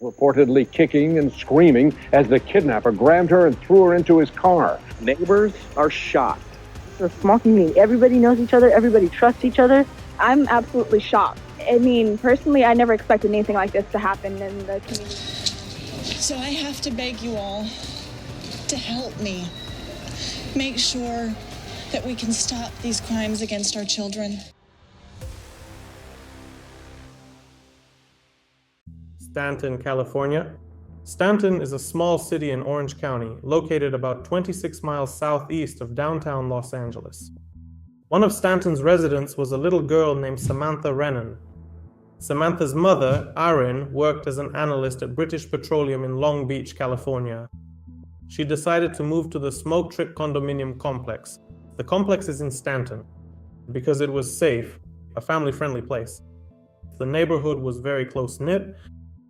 reportedly kicking and screaming as the kidnapper grabbed her and threw her into his car. Neighbors are shocked. It's a small community. Everybody knows each other. Everybody trusts each other. I'm absolutely shocked. I mean, personally, I never expected anything like this to happen in the community. So I have to beg you all to help me. Make sure that we can stop these crimes against our children. Stanton, California. Stanton is a small city in Orange County, located about 26 miles southeast of downtown Los Angeles. One of Stanton's residents was a little girl named Samantha Runnion. Samantha's mother, Erin, worked as an analyst at British Petroleum in Long Beach, California. She decided to move to the Smoke Trip condominium complex. The complex is in Stanton because it was safe, a family-friendly place. The neighborhood was very close-knit,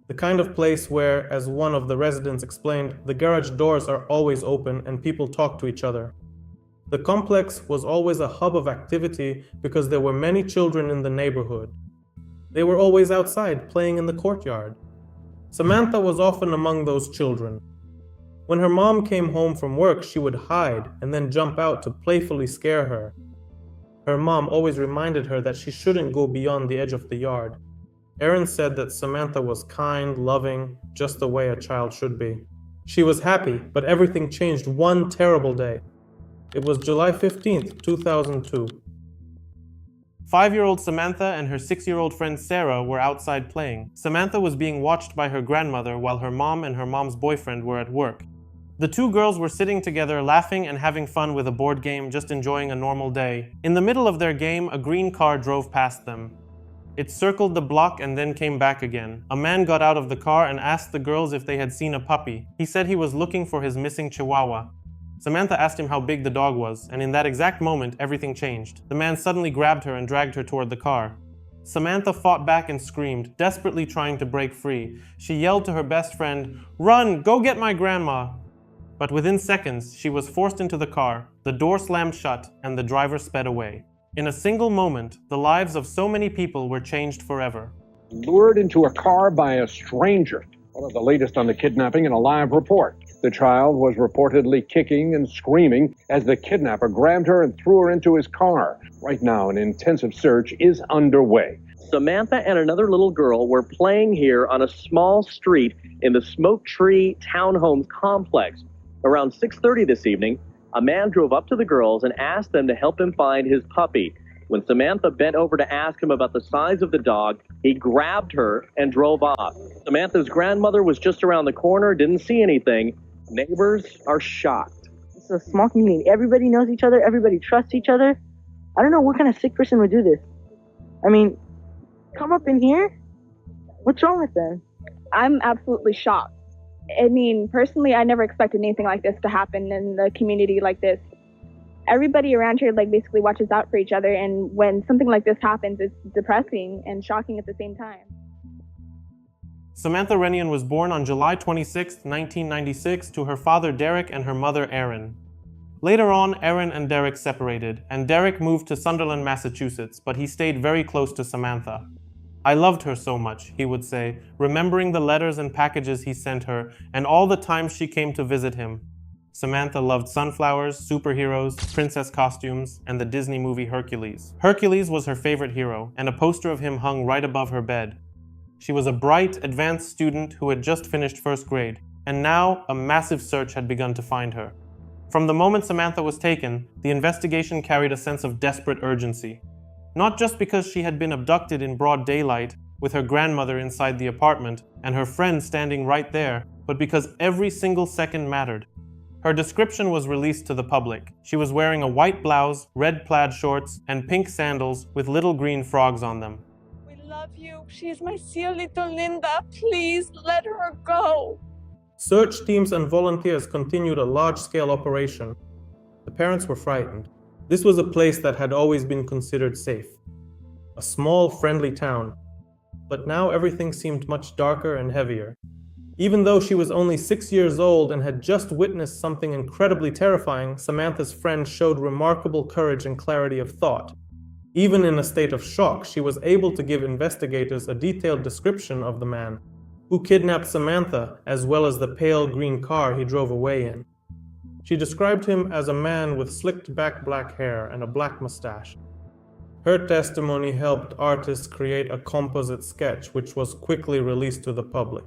the kind of place where, as one of the residents explained, the garage doors are always open and people talk to each other. The complex was always a hub of activity because there were many children in the neighborhood. They were always outside playing in the courtyard. Samantha was often among those children. When her mom came home from work, she would hide and then jump out to playfully scare her. Her mom always reminded her that she shouldn't go beyond the edge of the yard. Erin said that Samantha was kind, loving, just the way a child should be. She was happy, but everything changed one terrible day. It was July 15th, 2002. 5-year-old Samantha and her 6-year-old friend Sarah were outside playing. Samantha was being watched by her grandmother while her mom and her mom's boyfriend were at work. The two girls were sitting together, laughing and having fun with a board game, just enjoying a normal day. In the middle of their game, a green car drove past them. It circled the block and then came back again. A man got out of the car and asked the girls if they had seen a puppy. He said he was looking for his missing chihuahua. Samantha asked him how big the dog was, and in that exact moment, everything changed. The man suddenly grabbed her and dragged her toward the car. Samantha fought back and screamed, desperately trying to break free. She yelled to her best friend, "Run! Go get my grandma!" But within seconds, she was forced into the car, the door slammed shut, and the driver sped away. In a single moment, the lives of so many people were changed forever. Lured into a car by a stranger. One of the latest on the kidnapping in a live report. The child was reportedly kicking and screaming as the kidnapper grabbed her and threw her into his car. Right now, an intensive search is underway. Samantha and another little girl were playing here on a small street in the Smoke Tree Townhomes complex. Around 6:30 this evening, a man drove up to the girls and asked them to help him find his puppy. When Samantha bent over to ask him about the size of the dog, he grabbed her and drove off. Samantha's grandmother was just around the corner, didn't see anything. Neighbors are shocked. It's a small community. Everybody knows each other. Everybody trusts each other. I don't know what kind of sick person would do this. I mean, come up in here? What's wrong with them? I'm absolutely shocked. I mean, personally, I never expected anything like this to happen in the community like this. Everybody around here, basically watches out for each other, and when something like this happens, it's depressing and shocking at the same time. Samantha Runnion was born on July 26, 1996, to her father Derek and her mother Erin. Later on, Erin and Derek separated, and Derek moved to Sunderland, Massachusetts, but he stayed very close to Samantha. "I loved her so much," he would say, remembering the letters and packages he sent her, and all the times she came to visit him. Samantha loved sunflowers, superheroes, princess costumes, and the Disney movie Hercules. Hercules was her favorite hero, and a poster of him hung right above her bed. She was a bright, advanced student who had just finished first grade, and now a massive search had begun to find her. From the moment Samantha was taken, the investigation carried a sense of desperate urgency. Not just because she had been abducted in broad daylight, with her grandmother inside the apartment and her friend standing right there, but because every single second mattered. Her description was released to the public. She was wearing a white blouse, red plaid shorts, and pink sandals with little green frogs on them. "We love you. She is my dear little Linda. Please let her go." Search teams and volunteers continued a large-scale operation. The parents were frightened. This was a place that had always been considered safe. A small, friendly town. But now everything seemed much darker and heavier. Even though she was only 6 years old and had just witnessed something incredibly terrifying, Samantha's friend showed remarkable courage and clarity of thought. Even in a state of shock, she was able to give investigators a detailed description of the man. who kidnapped Samantha, as well as the pale green car he drove away in. She described him as a man with slicked back black hair and a black mustache. Her testimony helped artists create a composite sketch which was quickly released to the public.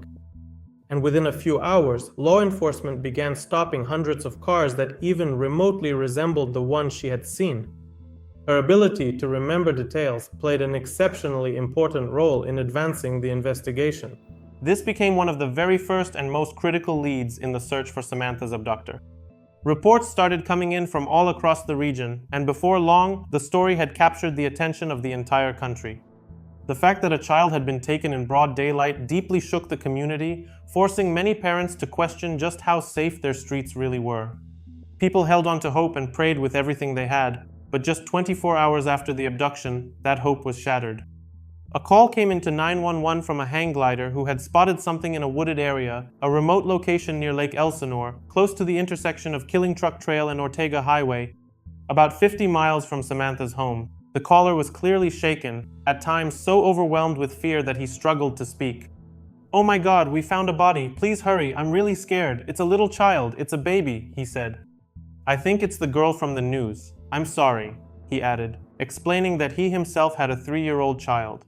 And within a few hours, law enforcement began stopping hundreds of cars that even remotely resembled the one she had seen. Her ability to remember details played an exceptionally important role in advancing the investigation. This became one of the very first and most critical leads in the search for Samantha's abductor. Reports started coming in from all across the region, and before long, the story had captured the attention of the entire country. The fact that a child had been taken in broad daylight deeply shook the community, forcing many parents to question just how safe their streets really were. People held on to hope and prayed with everything they had, but just 24 hours after the abduction, that hope was shattered. A call came into 911 from a hang glider who had spotted something in a wooded area, a remote location near Lake Elsinore, close to the intersection of Killing Truck Trail and Ortega Highway, about 50 miles from Samantha's home. The caller was clearly shaken, at times so overwhelmed with fear that he struggled to speak. "Oh my God, we found a body. Please hurry, I'm really scared. It's a little child, it's a baby," he said. "I think it's the girl from the news. I'm sorry," he added, explaining that he himself had a 3-year-old child.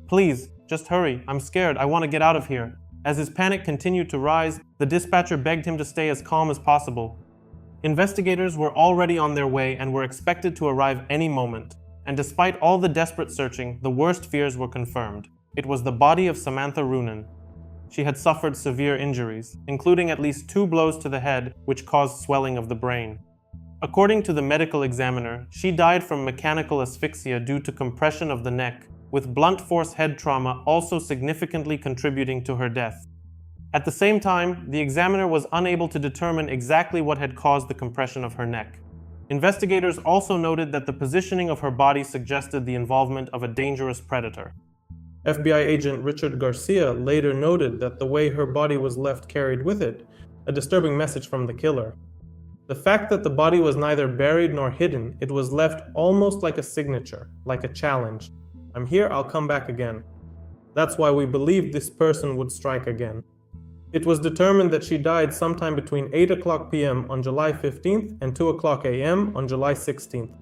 "Please, just hurry, I'm scared, I want to get out of here." As his panic continued to rise, the dispatcher begged him to stay as calm as possible. Investigators were already on their way and were expected to arrive any moment. And despite all the desperate searching, the worst fears were confirmed. It was the body of Samantha Runnion. She had suffered severe injuries, including at least 2 blows to the head, which caused swelling of the brain. According to the medical examiner, she died from mechanical asphyxia due to compression of the neck, with blunt force head trauma also significantly contributing to her death. At the same time, the examiner was unable to determine exactly what had caused the compression of her neck. Investigators also noted that the positioning of her body suggested the involvement of a dangerous predator. FBI agent Richard Garcia later noted that the way her body was left carried with it a disturbing message from the killer. The fact that the body was neither buried nor hidden, it was left almost like a signature, like a challenge. "I'm here, I'll come back again." That's why we believed this person would strike again. It was determined that she died sometime between 8:00 p.m. on July 15th and 2:00 a.m. on July 16th.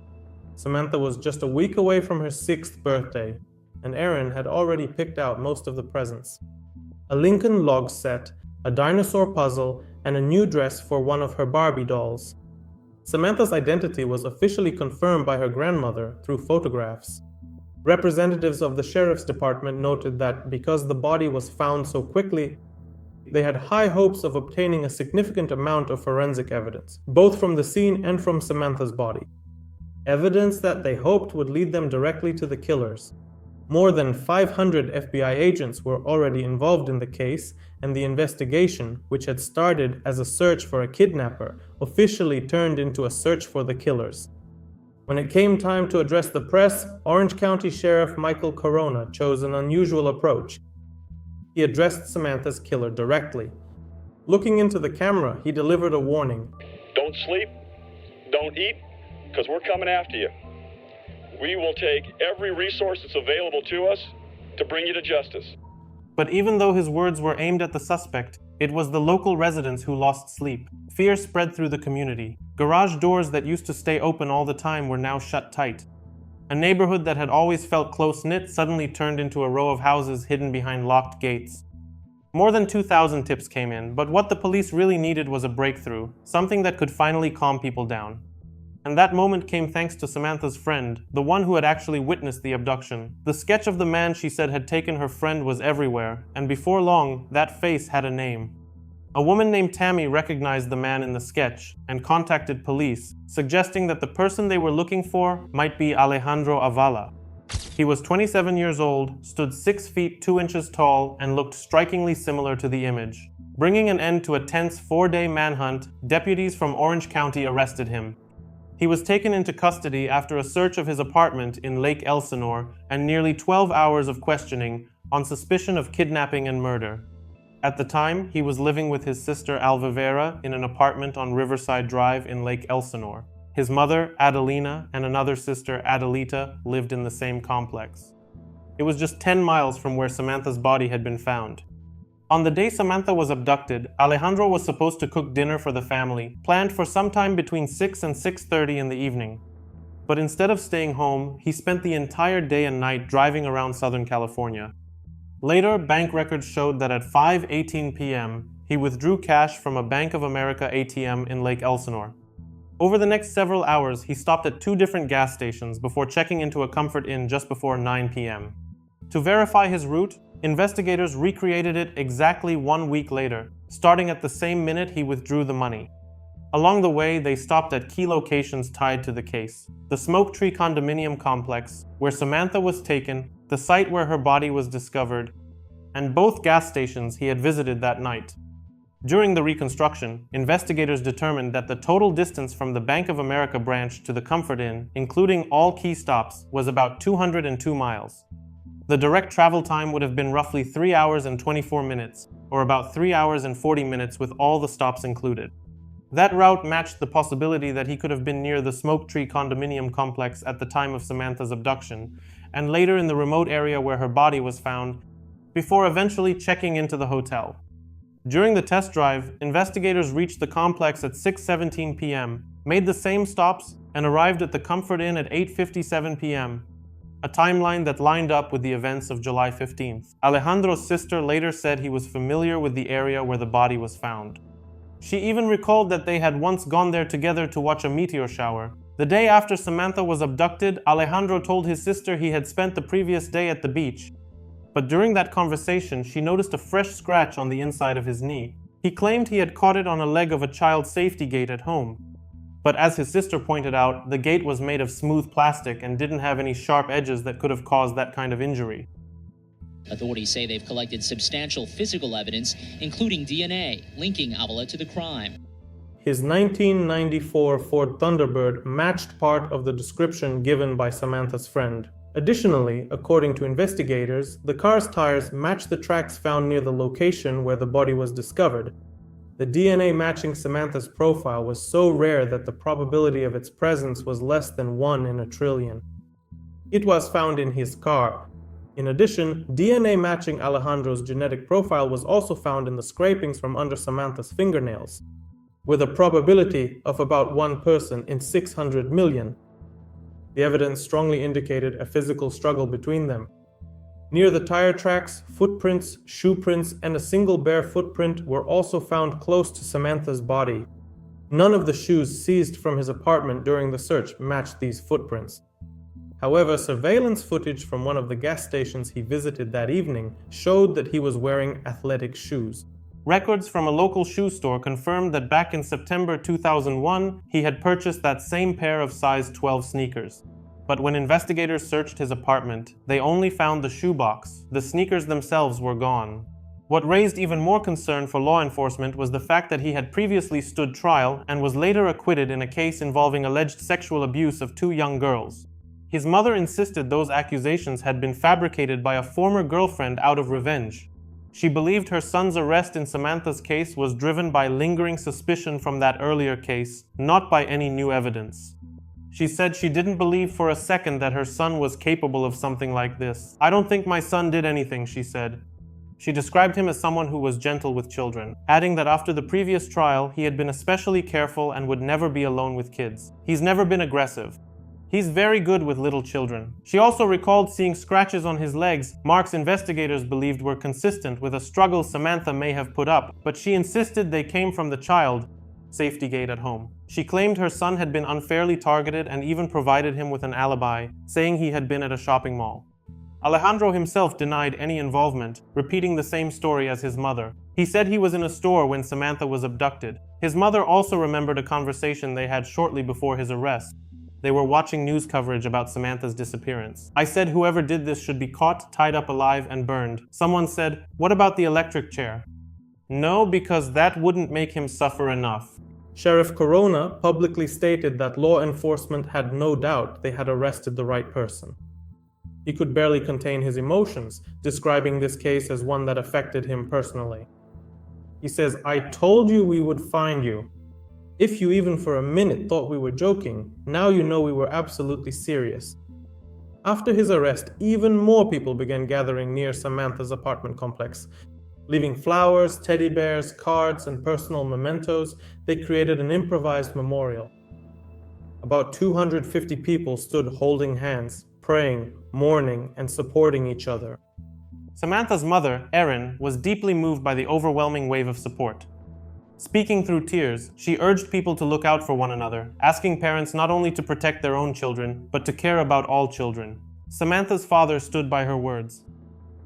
Samantha was just a week away from her 6th birthday, and Aaron had already picked out most of the presents. A Lincoln log set, a dinosaur puzzle, and a new dress for one of her Barbie dolls. Samantha's identity was officially confirmed by her grandmother through photographs. Representatives of the sheriff's department noted that because the body was found so quickly, they had high hopes of obtaining a significant amount of forensic evidence, both from the scene and from Samantha's body. Evidence that they hoped would lead them directly to the killers. More than 500 FBI agents were already involved in the case, and the investigation, which had started as a search for a kidnapper, officially turned into a search for the killers. When it came time to address the press, Orange County Sheriff Michael Corona chose an unusual approach. He addressed Samantha's killer directly. Looking into the camera, he delivered a warning. "Don't sleep, don't eat, because we're coming after you. We will take every resource that's available to us to bring you to justice." But even though his words were aimed at the suspect, it was the local residents who lost sleep. Fear spread through the community. Garage doors that used to stay open all the time were now shut tight. A neighborhood that had always felt close-knit suddenly turned into a row of houses hidden behind locked gates. More than 2,000 tips came in, but what the police really needed was a breakthrough, something that could finally calm people down. And that moment came thanks to Samantha's friend, the one who had actually witnessed the abduction. The sketch of the man she said had taken her friend was everywhere, and before long, that face had a name. A woman named Tammy recognized the man in the sketch and contacted police, suggesting that the person they were looking for might be Alejandro Avala. He was 27 years old, stood 6 feet 2 inches tall, and looked strikingly similar to the image. Bringing an end to a tense 4-day manhunt, deputies from Orange County arrested him. He was taken into custody after a search of his apartment in Lake Elsinore and nearly 12 hours of questioning on suspicion of kidnapping and murder. At the time, he was living with his sister Alvivera in an apartment on Riverside Drive in Lake Elsinore. His mother, Adelina, and another sister, Adelita, lived in the same complex. It was just 10 miles from where Samantha's body had been found. On the day Samantha was abducted, Alejandro was supposed to cook dinner for the family, planned for sometime between 6 and 6:30 in the evening. But instead of staying home, he spent the entire day and night driving around Southern California. Later, bank records showed that at 5:18 p.m., he withdrew cash from a Bank of America ATM in Lake Elsinore. Over the next several hours, he stopped at 2 different gas stations before checking into a Comfort Inn just before 9 p.m. To verify his route, investigators recreated it exactly 1 week later, starting at the same minute he withdrew the money. Along the way, they stopped at key locations tied to the case: the Smoke Tree condominium complex, where Samantha was taken, the site where her body was discovered, and both gas stations he had visited that night. During the reconstruction, investigators determined that the total distance from the Bank of America branch to the Comfort Inn, including all key stops, was about 202 miles. The direct travel time would have been roughly 3 hours and 24 minutes, or about 3 hours and 40 minutes with all the stops included. That route matched the possibility that he could have been near the Smoke Tree condominium complex at the time of Samantha's abduction, and later in the remote area where her body was found, before eventually checking into the hotel. During the test drive, investigators reached the complex at 6:17 p.m., made the same stops, and arrived at the Comfort Inn at 8:57 p.m., a timeline that lined up with the events of July 15th. Alejandro's sister later said he was familiar with the area where the body was found. She even recalled that they had once gone there together to watch a meteor shower. The day after Samantha was abducted, Alejandro told his sister he had spent the previous day at the beach. But during that conversation, she noticed a fresh scratch on the inside of his knee. He claimed he had caught it on a leg of a child safety gate at home. But as his sister pointed out, the gate was made of smooth plastic and didn't have any sharp edges that could have caused that kind of injury. Authorities say they've collected substantial physical evidence, including DNA, linking Avila to the crime. His 1994 Ford Thunderbird matched part of the description given by Samantha's friend. Additionally, according to investigators, the car's tires matched the tracks found near the location where the body was discovered. The DNA matching Samantha's profile was so rare that the probability of its presence was less than 1 in a trillion. It was found in his car. In addition, DNA matching Alejandro's genetic profile was also found in the scrapings from under Samantha's fingernails, with a probability of about 1 person in 600 million. The evidence strongly indicated a physical struggle between them. Near the tire tracks, footprints, shoe prints, and a single bare footprint were also found close to Samantha's body. None of the shoes seized from his apartment during the search matched these footprints. However, surveillance footage from one of the gas stations he visited that evening showed that he was wearing athletic shoes. Records from a local shoe store confirmed that back in September 2001, he had purchased that same pair of size 12 sneakers. But when investigators searched his apartment, they only found the shoebox. The sneakers themselves were gone. What raised even more concern for law enforcement was the fact that he had previously stood trial and was later acquitted in a case involving alleged sexual abuse of 2 young girls. His mother insisted those accusations had been fabricated by a former girlfriend out of revenge. She believed her son's arrest in Samantha's case was driven by lingering suspicion from that earlier case, not by any new evidence. She said she didn't believe for a second that her son was capable of something like this. "I don't think my son did anything," she said. She described him as someone who was gentle with children, adding that after the previous trial, he had been especially careful and would never be alone with kids. "He's never been aggressive. He's very good with little children." She also recalled seeing scratches on his legs, marks investigators believed were consistent with a struggle Samantha may have put up, but she insisted they came from the child safety gate at home. She claimed her son had been unfairly targeted and even provided him with an alibi, saying he had been at a shopping mall. Alejandro himself denied any involvement, repeating the same story as his mother. He said he was in a store when Samantha was abducted. His mother also remembered a conversation they had shortly before his arrest. They were watching news coverage about Samantha's disappearance. "I said whoever did this should be caught, tied up alive, and burned." Someone said, "What about the electric chair?" "No, because that wouldn't make him suffer enough." Sheriff Corona publicly stated that law enforcement had no doubt they had arrested the right person. He could barely contain his emotions, describing this case as one that affected him personally. He says, "I told you we would find you. If you even for a minute thought we were joking, now you know we were absolutely serious." After his arrest, even more people began gathering near Samantha's apartment complex. Leaving flowers, teddy bears, cards, and personal mementos, they created an improvised memorial. About 250 people stood holding hands, praying, mourning, and supporting each other. Samantha's mother, Erin, was deeply moved by the overwhelming wave of support. Speaking through tears, she urged people to look out for one another, asking parents not only to protect their own children, but to care about all children. Samantha's father stood by her words.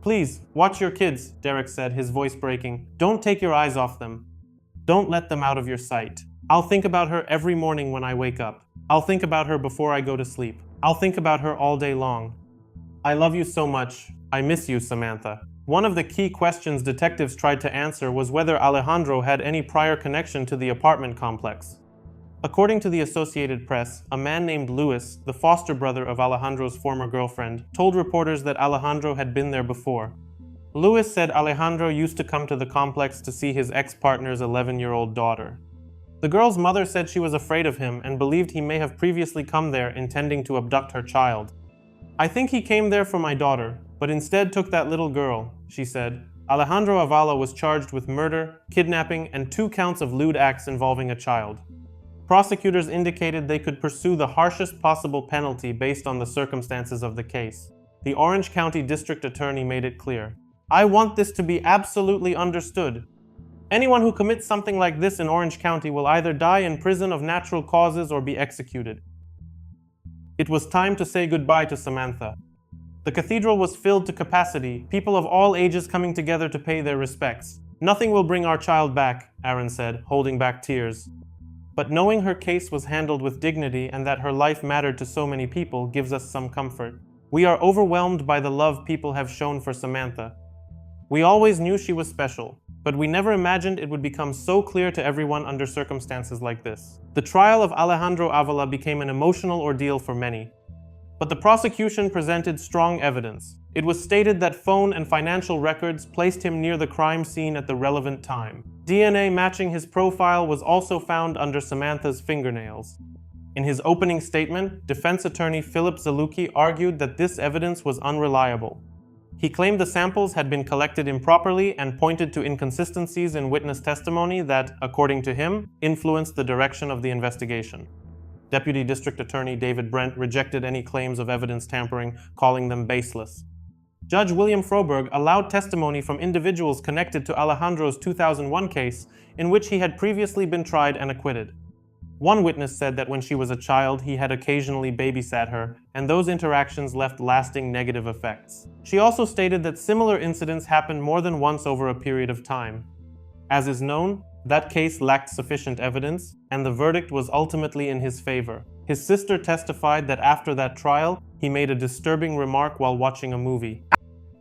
"Please, watch your kids," Derek said, his voice breaking. "Don't take your eyes off them. Don't let them out of your sight. I'll think about her every morning when I wake up. I'll think about her before I go to sleep. I'll think about her all day long. I love you so much. I miss you, Samantha." One of the key questions detectives tried to answer was whether Alejandro had any prior connection to the apartment complex. According to the Associated Press, a man named Luis, the foster brother of Alejandro's former girlfriend, told reporters that Alejandro had been there before. Luis said Alejandro used to come to the complex to see his ex-partner's 11-year-old daughter. The girl's mother said she was afraid of him and believed he may have previously come there intending to abduct her child. "I think he came there for my daughter, but instead took that little girl," she said. Alejandro Avala was charged with murder, kidnapping, and 2 counts of lewd acts involving a child. Prosecutors indicated they could pursue the harshest possible penalty based on the circumstances of the case. The Orange County District Attorney made it clear. "I want this to be absolutely understood. Anyone who commits something like this in Orange County will either die in prison of natural causes or be executed." It was time to say goodbye to Samantha. The cathedral was filled to capacity, people of all ages coming together to pay their respects. "Nothing will bring our child back," Aaron said, holding back tears. But knowing her case was handled with dignity and that her life mattered to so many people gives us some comfort. We are overwhelmed by the love people have shown for Samantha. We always knew she was special, but we never imagined it would become so clear to everyone under circumstances like this. The trial of Alejandro Avala became an emotional ordeal for many. But the prosecution presented strong evidence. It was stated that phone and financial records placed him near the crime scene at the relevant time. DNA matching his profile was also found under Samantha's fingernails. In his opening statement, defense attorney Philip Zaluki argued that this evidence was unreliable. He claimed the samples had been collected improperly and pointed to inconsistencies in witness testimony that, according to him, influenced the direction of the investigation. Deputy District Attorney David Brent rejected any claims of evidence tampering, calling them baseless. Judge William Froberg allowed testimony from individuals connected to Alejandro's 2001 case, in which he had previously been tried and acquitted. One witness said that when she was a child, he had occasionally babysat her, and those interactions left lasting negative effects. She also stated that similar incidents happened more than once over a period of time. As is known, that case lacked sufficient evidence, and the verdict was ultimately in his favor. His sister testified that after that trial, he made a disturbing remark while watching a movie.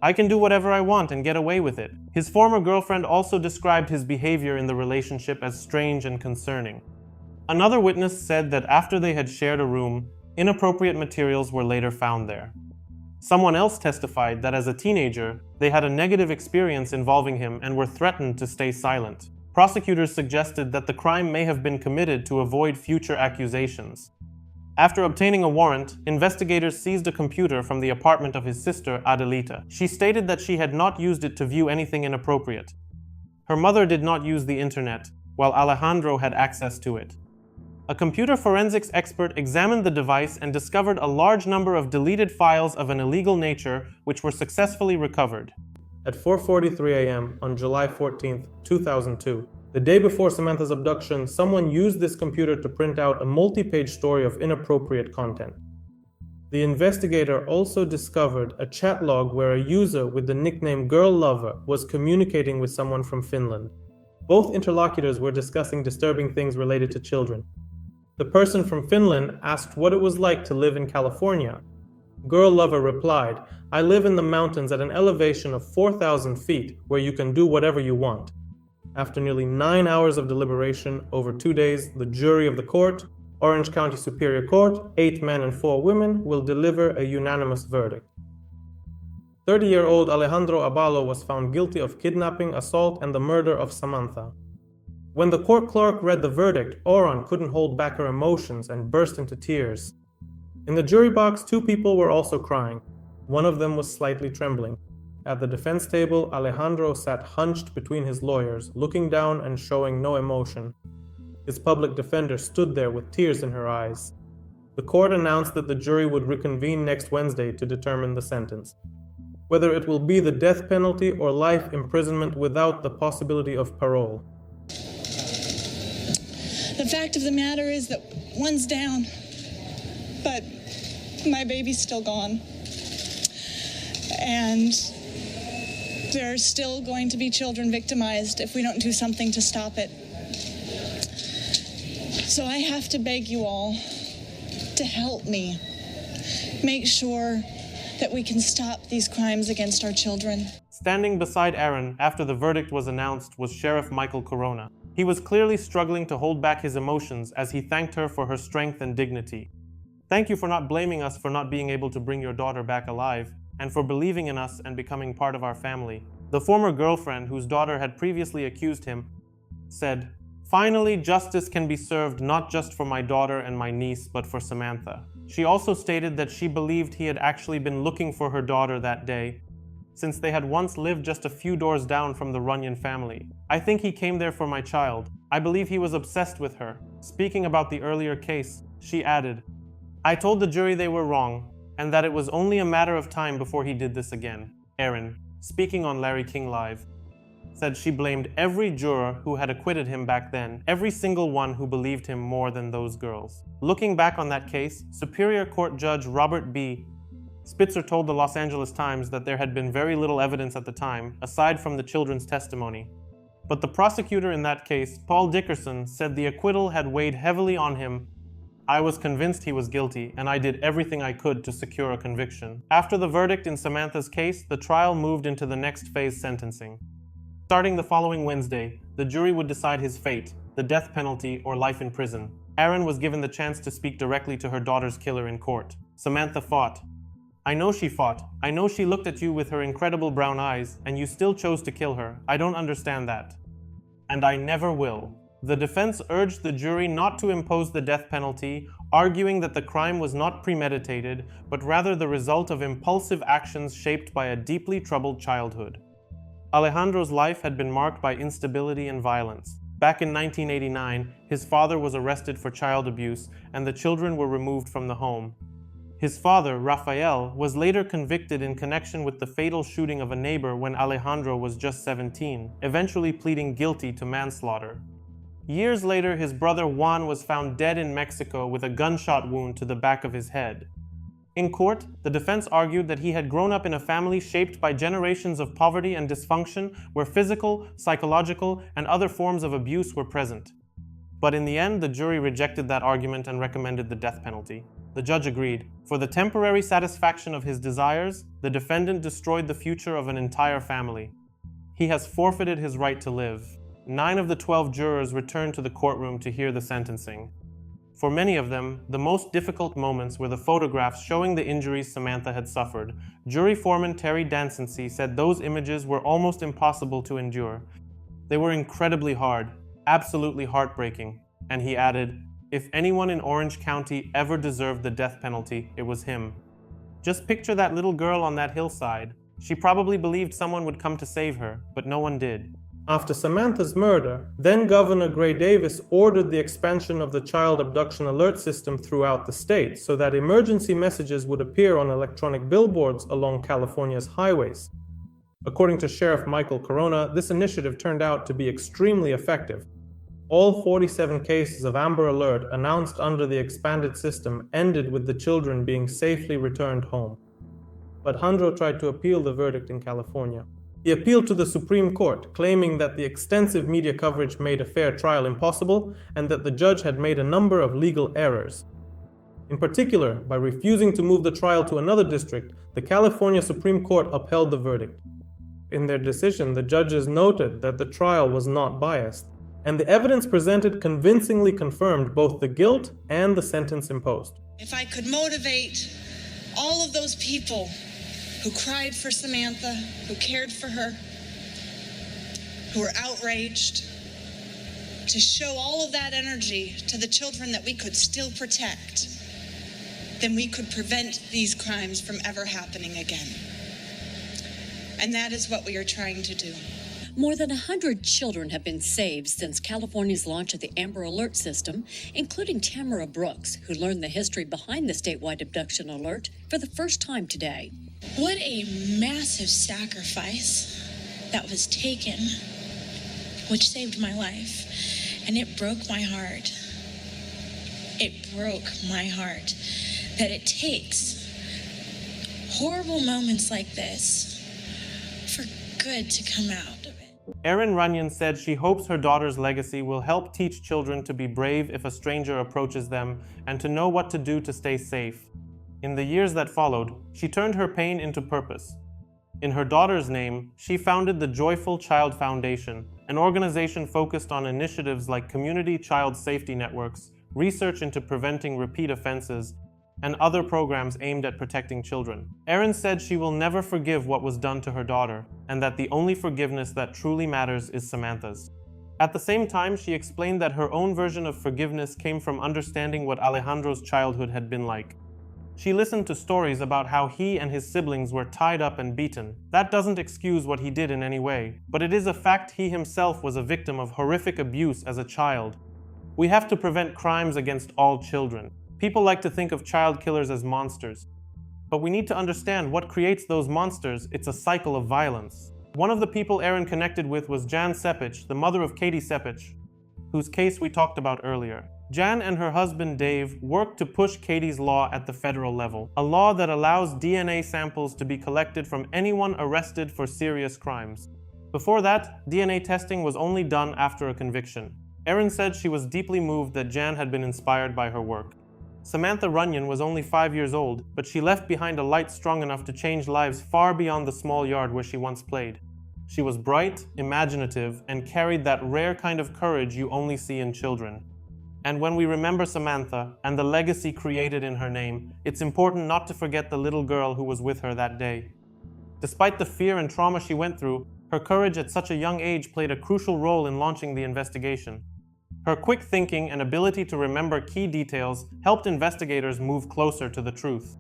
"I can do whatever I want and get away with it." His former girlfriend also described his behavior in the relationship as strange and concerning. Another witness said that after they had shared a room, inappropriate materials were later found there. Someone else testified that as a teenager, they had a negative experience involving him and were threatened to stay silent. Prosecutors suggested that the crime may have been committed to avoid future accusations. After obtaining a warrant, investigators seized a computer from the apartment of his sister, Adelita. She stated that she had not used it to view anything inappropriate. Her mother did not use the internet, while Alejandro had access to it. A computer forensics expert examined the device and discovered a large number of deleted files of an illegal nature, which were successfully recovered. At 4:43 a.m. on July 14, 2002, the day before Samantha's abduction, someone used this computer to print out a multi-page story of inappropriate content. The investigator also discovered a chat log where a user with the nickname Girl Lover was communicating with someone from Finland. Both interlocutors were discussing disturbing things related to children. The person from Finland asked what it was like to live in California. Girl Lover replied, "I live in the mountains at an elevation of 4,000 feet where you can do whatever you want." After nearly 9 hours of deliberation over 2 days, the jury of the court, Orange County Superior Court, 8 men and 4 women, will deliver a unanimous verdict. 30-year-old Alejandro Avala was found guilty of kidnapping, assault, and the murder of Samantha. When the court clerk read the verdict, Oran couldn't hold back her emotions and burst into tears. In the jury box, 2 people were also crying. One of them was slightly trembling. at the defense table, Alejandro sat hunched between his lawyers, looking down and showing no emotion. His public defender stood there with tears in her eyes. The court announced that the jury would reconvene next Wednesday to determine the sentence. Whether it will be the death penalty or life imprisonment without the possibility of parole. The fact of the matter is that one's down, but my baby's still gone. And there are still going to be children victimized if we don't do something to stop it. So I have to beg you all to help me make sure that we can stop these crimes against our children. Standing beside Aaron after the verdict was announced was Sheriff Michael Corona. He was clearly struggling to hold back his emotions as he thanked her for her strength and dignity. Thank you for not blaming us for not being able to bring your daughter back alive, and for believing in us and becoming part of our family. The former girlfriend, whose daughter had previously accused him, said, "Finally, justice can be served not just for my daughter and my niece, but for Samantha." She also stated that she believed he had actually been looking for her daughter that day, since they had once lived just a few doors down from the Runnion family. "I think he came there for my child. I believe he was obsessed with her." Speaking about the earlier case, she added, "I told the jury they were wrong, and that it was only a matter of time before he did this again." Erin, speaking on Larry King Live, said she blamed every juror who had acquitted him back then, every single one who believed him more than those girls. Looking back on that case, Superior Court Judge Robert B. Spitzer told the Los Angeles Times that there had been very little evidence at the time, aside from the children's testimony. But the prosecutor in that case, Paul Dickerson, said the acquittal had weighed heavily on him. "I was convinced he was guilty, and I did everything I could to secure a conviction." After the verdict in Samantha's case, the trial moved into the next phase sentencing. Starting the following Wednesday, the jury would decide his fate, the death penalty or life in prison. Aaron was given the chance to speak directly to her daughter's killer in court. Samantha fought. "I know she fought. I know she looked at you with her incredible brown eyes, and you still chose to kill her. I don't understand that. And I never will." The defense urged the jury not to impose the death penalty, arguing that the crime was not premeditated, but rather the result of impulsive actions shaped by a deeply troubled childhood. Alejandro's life had been marked by instability and violence. Back in 1989, his father was arrested for child abuse, and the children were removed from the home. His father, Rafael, was later convicted in connection with the fatal shooting of a neighbor when Alejandro was just 17, eventually pleading guilty to manslaughter. Years later, his brother Juan was found dead in Mexico with a gunshot wound to the back of his head. In court, the defense argued that he had grown up in a family shaped by generations of poverty and dysfunction where physical, psychological, and other forms of abuse were present. But in the end, the jury rejected that argument and recommended the death penalty. The judge agreed. For the temporary satisfaction of his desires, the defendant destroyed the future of an entire family. He has forfeited his right to live. 9 of the 12 jurors returned to the courtroom to hear the sentencing. For many of them, the most difficult moments were the photographs showing the injuries Samantha had suffered. Jury foreman Terry Dancensey said those images were almost impossible to endure. They were incredibly hard, absolutely heartbreaking. And he added, "If anyone in Orange County ever deserved the death penalty, it was him." Just picture that little girl on that hillside. She probably believed someone would come to save her, but no one did. After Samantha's murder, then-Governor Gray Davis ordered the expansion of the child abduction alert system throughout the state so that emergency messages would appear on electronic billboards along California's highways. According to Sheriff Michael Corona, this initiative turned out to be extremely effective. All 47 cases of Amber Alert announced under the expanded system ended with the children being safely returned home. But Alejandro tried to appeal the verdict in California. He appealed to the Supreme Court, claiming that the extensive media coverage made a fair trial impossible and that the judge had made a number of legal errors. In particular, by refusing to move the trial to another district, the California Supreme Court upheld the verdict. In their decision, the judges noted that the trial was not biased, and the evidence presented convincingly confirmed both the guilt and the sentence imposed. If I could motivate all of those people who cried for Samantha, who cared for her, who were outraged, to show all of that energy to the children that we could still protect, then we could prevent these crimes from ever happening again. And that is what we are trying to do. More than 100 children have been saved since California's launch of the Amber Alert system, including Tamara Brooks, who learned the history behind the statewide abduction alert for the first time today. What a massive sacrifice that was taken, which saved my life. And it broke my heart. It broke my heart that it takes horrible moments like this for good to come out. Erin Runnion said she hopes her daughter's legacy will help teach children to be brave if a stranger approaches them and to know what to do to stay safe. In the years that followed, she turned her pain into purpose. In her daughter's name, she founded the Joyful Child Foundation, an organization focused on initiatives like community child safety networks, research into preventing repeat offenses, and other programs aimed at protecting children. Erin said she will never forgive what was done to her daughter, and that the only forgiveness that truly matters is Samantha's. At the same time, she explained that her own version of forgiveness came from understanding what Alejandro's childhood had been like. She listened to stories about how he and his siblings were tied up and beaten. That doesn't excuse what he did in any way, but it is a fact he himself was a victim of horrific abuse as a child. We have to prevent crimes against all children. People like to think of child killers as monsters, but we need to understand what creates those monsters. It's a cycle of violence. One of the people Erin connected with was Jan Sepich, the mother of Katie Sepich, whose case we talked about earlier. Jan and her husband Dave worked to push Katie's law at the federal level, a law that allows DNA samples to be collected from anyone arrested for serious crimes. Before that, DNA testing was only done after a conviction. Erin said she was deeply moved that Jan had been inspired by her work. Samantha Runnion was only 5 years old, but she left behind a light strong enough to change lives far beyond the small yard where she once played. She was bright, imaginative, and carried that rare kind of courage you only see in children. And when we remember Samantha and the legacy created in her name, it's important not to forget the little girl who was with her that day. Despite the fear and trauma she went through, her courage at such a young age played a crucial role in launching the investigation. Her quick thinking and ability to remember key details helped investigators move closer to the truth.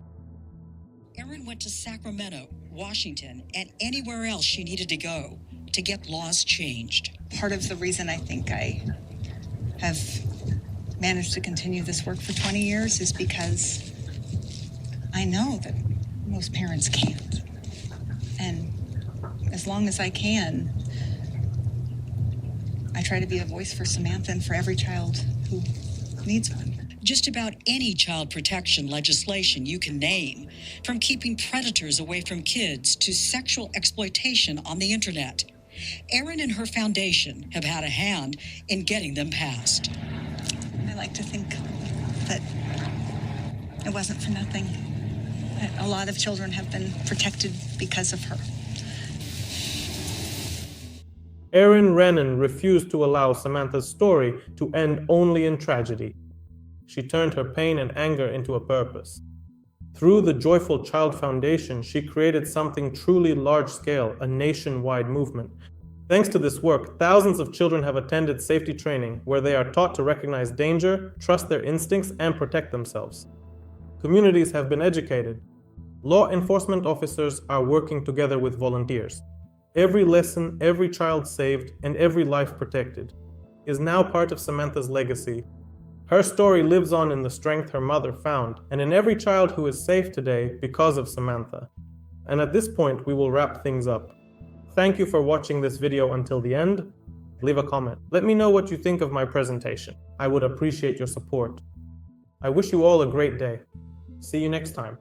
Erin went to Sacramento, Washington, and anywhere else she needed to go to get laws changed. Part of the reason I think I have managed to continue this work for 20 years is because I know that most parents can't. And as long as I can, I try to be a voice for Samantha and for every child who needs one. Just about any child protection legislation you can name, from keeping predators away from kids to sexual exploitation on the internet. Erin and her foundation have had a hand in getting them passed. I like to think that it wasn't for nothing. A lot of children have been protected because of her. Erin Runnion refused to allow Samantha's story to end only in tragedy. She turned her pain and anger into a purpose. Through the Joyful Child Foundation, she created something truly large-scale, a nationwide movement. Thanks to this work, thousands of children have attended safety training where they are taught to recognize danger, trust their instincts, and protect themselves. Communities have been educated. Law enforcement officers are working together with volunteers. Every lesson, every child saved, and every life protected is now part of Samantha's legacy. Her story lives on in the strength her mother found, and in every child who is safe today because of Samantha. And at this point, we will wrap things up. Thank you for watching this video until the end. Leave a comment. Let me know what you think of my presentation. I would appreciate your support. I wish you all a great day. See you next time.